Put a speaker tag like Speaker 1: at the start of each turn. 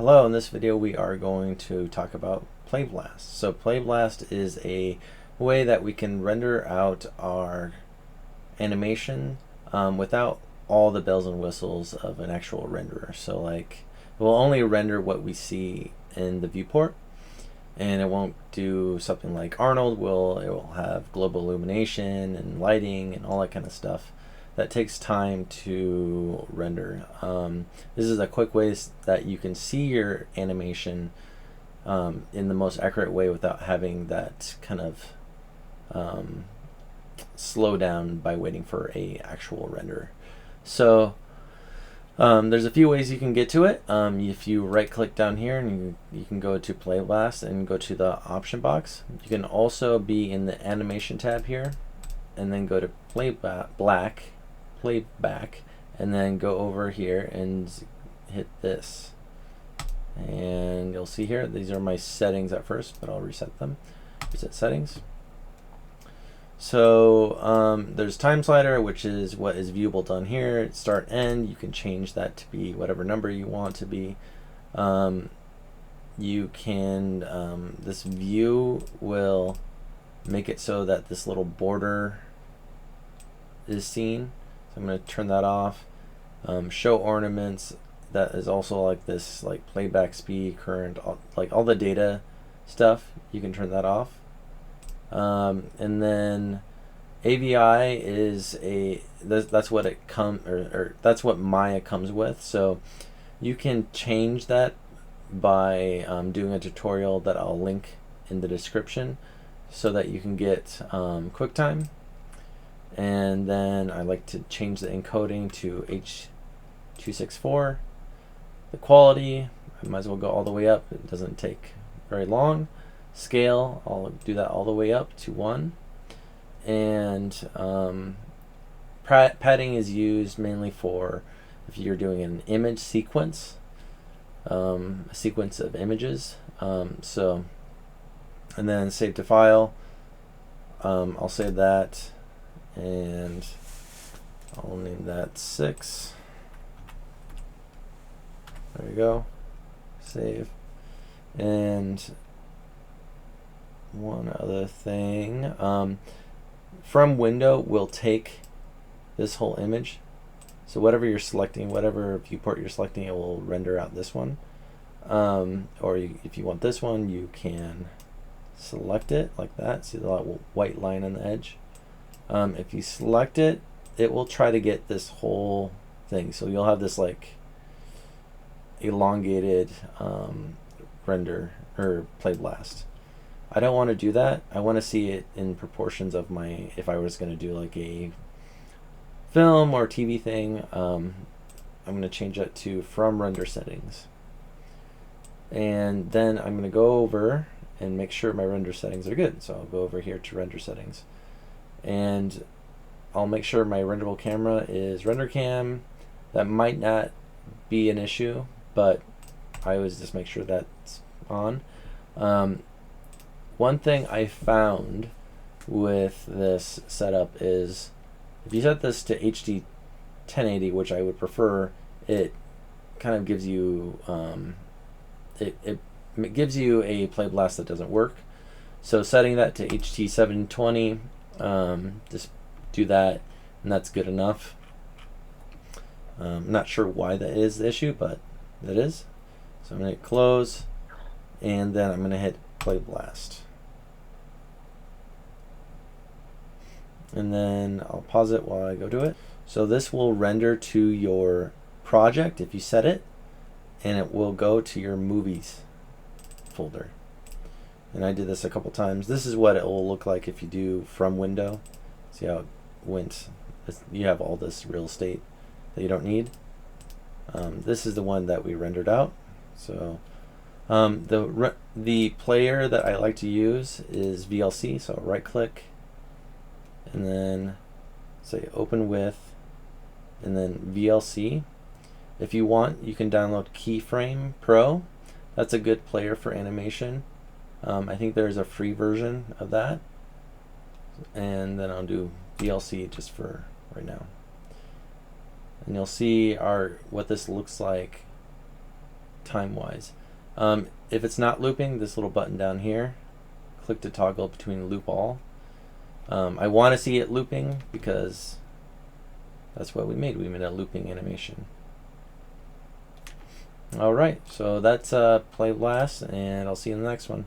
Speaker 1: Hello, in this video we are going to talk about Playblast. So Playblast is a way that we can render out our animation without all the bells and whistles of an actual renderer. So like it will only render what we see in the viewport, and it won't do something like Arnold will. It will have global illumination and lighting and all that kind of stuff that takes time to render. This is a quick way that you can see your animation in the most accurate way without having that kind of slow down by waiting for a actual render. So there's a few ways you can get to it. If you right click down here and you can go to Playblast and go to the option box. You can also be in the animation tab here and then go to playback, and then go over here and hit this. And you'll see here, these are my settings at first, but I'll reset them. Reset settings. So there's time slider, which is what is viewable down here. Start end, you can change that to be whatever number you want to be. You can, this view will make it so that this little border is seen. So I'm going to turn that off. Show ornaments, that is also like this, like playback speed, current, like all the data stuff, you can turn that off. And then AVI is that's what it or that's what Maya comes with. So you can change that by doing a tutorial that I'll link in the description so that you can get QuickTime. And then I like to change the encoding to H.264. The quality, I might as well go all the way up. It doesn't take very long. Scale, I'll do that all the way up to 1. And padding is used mainly for if you're doing an image sequence, a sequence of images. And then save to file. I'll save that, and I'll name that 6. There you go. Save. And one other thing, from window will take this whole image. So whatever you're selecting, whatever viewport you're selecting, it will render out this one. Or if you want this one, you can select it like that. See the little white line on the edge? If you select it, it will try to get this whole thing. So you'll have this like elongated render or Playblast. I don't want to do that. I want to see it in proportions of my, if I was going to do like a film or TV thing, I'm going to change that to from render settings. And then I'm going to go over and make sure my render settings are good. So I'll go over here to render settings. And I'll make sure my renderable camera is renderCam. That might not be an issue, but I always just make sure that's on. One thing I found with this setup is if you set this to HD 1080, which I would prefer, it kind of gives you it gives you a Playblast that doesn't work. So setting that to HD 720, just do that, and that's good enough. I'm not sure why that is the issue, but it is. So I'm going to hit close, and then I'm going to hit Playblast. And then I'll pause it while I go do it. So this will render to your project if you set it, and it will go to your movies folder. And I did this a couple times. This is what it will look like if you do from window. See how it went? You have all this real estate that you don't need. This is the one that we rendered out. So the player that I like to use is VLC. So right click and then say open with, and then VLC. If you want, you can download Keyframe Pro. That's a good player for animation. I think there's a free version of that. And then I'll do VLC just for right now. And you'll see what this looks like time-wise. If it's not looping, this little button down here, click to toggle between loop all. I want to see it looping because that's what we made. We made a looping animation. All right, so that's Playblast, and I'll see you in the next one.